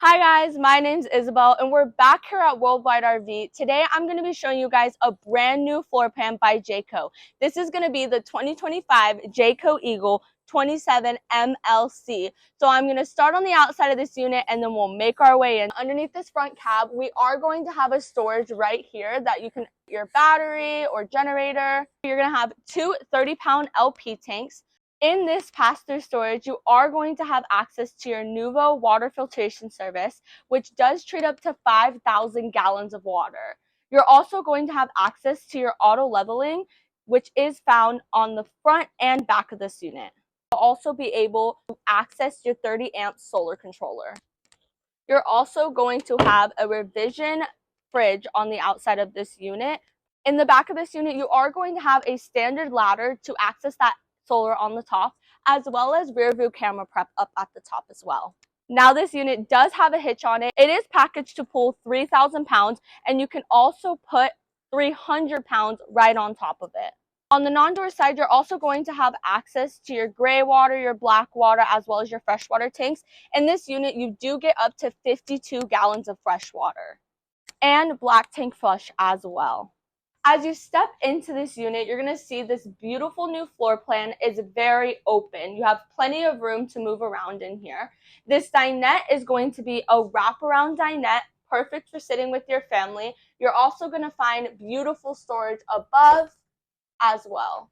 Hi guys, my name's Isabel and we're back here at Worldwide RV. Today I'm going to be showing you guys a brand new floor plan by Jayco. This is going to be the 2025 Jayco Eagle 27 MLC. So I'm going to start on the outside of this unit and then we'll make our way in. Underneath this front cab, we are going to have a storage right here that you can put your battery or generator. You're going to have two 30-pound LP tanks. In this pass-through storage, you are going to have access to your Nuvo water filtration service, which does treat up to 5,000 gallons of water. You're also going to have access to your auto leveling, which is found on the front and back of this unit. You'll also be able to access your 30 amp solar controller. You're also going to have a revision fridge on the outside of this unit. In the back of this unit, you are going to have a standard ladder to access that solar on the top, as well as rear view camera prep up at the top as well. Now this unit does have a hitch on it. It is packaged to pull 3,000 pounds, and you can also put 300 pounds right on top of it. On the non-door side, you're also going to have access to your gray water, your black water, as well as your freshwater tanks. In this unit, you do get up to 52 gallons of fresh water and black tank flush as well. As you step into this unit, you're going to see this beautiful new floor plan is very open. You have plenty of room to move around in here. This dinette is going to be a wraparound dinette, perfect for sitting with your family. You're also going to find beautiful storage above as well.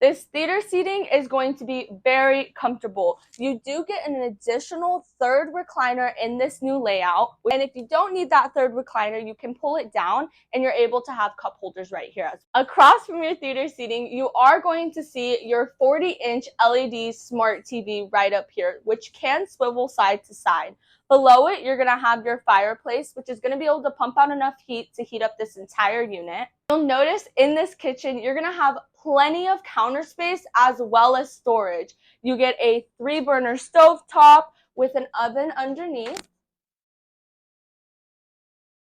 This theater seating is going to be very comfortable. You do get an additional third recliner in this new layout. And if you don't need that third recliner, you can pull it down and you're able to have cup holders right here. Across from your theater seating, you are going to see your 40-inch LED smart TV right up here, which can swivel side to side. Below it, you're going to have your fireplace, which is going to be able to pump out enough heat to heat up this entire unit. You'll notice in this kitchen, you're going to have plenty of counter space as well as storage. You get a 3-burner stove top with an oven underneath,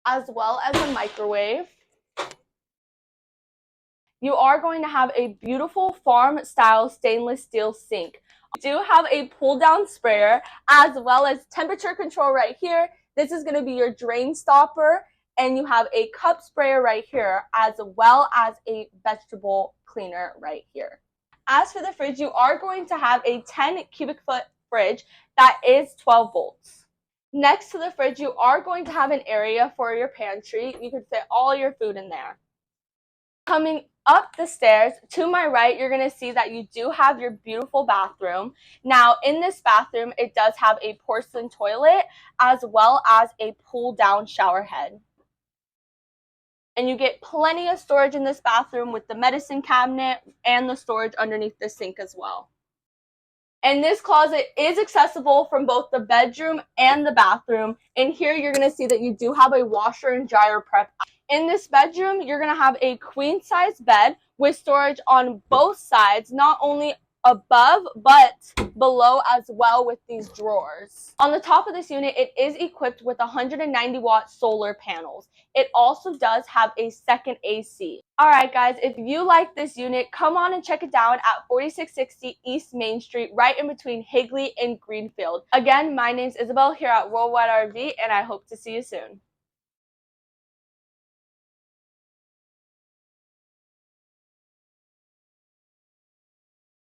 as well as a microwave. You are going to have a beautiful farm-style stainless steel sink. You do have a pull-down sprayer as well as temperature control right here. This is going to be your drain stopper, and you have a cup sprayer right here as well as a vegetable cleaner right here. As for the fridge, you are going to have a 10 cubic foot fridge that is 12 volts. Next to the fridge, you are going to have an area for your pantry. You can fit all your food in there. Coming up the stairs to my right, you're going to see that you do have your beautiful bathroom. Now in this bathroom, it does have a porcelain toilet as well as a pull down shower head. And you get plenty of storage in this bathroom with the medicine cabinet and the storage underneath the sink as well. And this closet is accessible from both the bedroom and the bathroom. In here, you're going to see that you do have a washer and dryer prep. In this bedroom, you're going to have a queen size bed with storage on both sides, not only above but below as well with these drawers. On the top of this unit, it is equipped with 190-watt solar panels. It also does have a second AC. Alright guys, if you like this unit, come on and check it down at 4660 East Main Street, right in between Higley and Greenfield. Again, my name's Isabel here at Worldwide RV, and I hope to see you soon.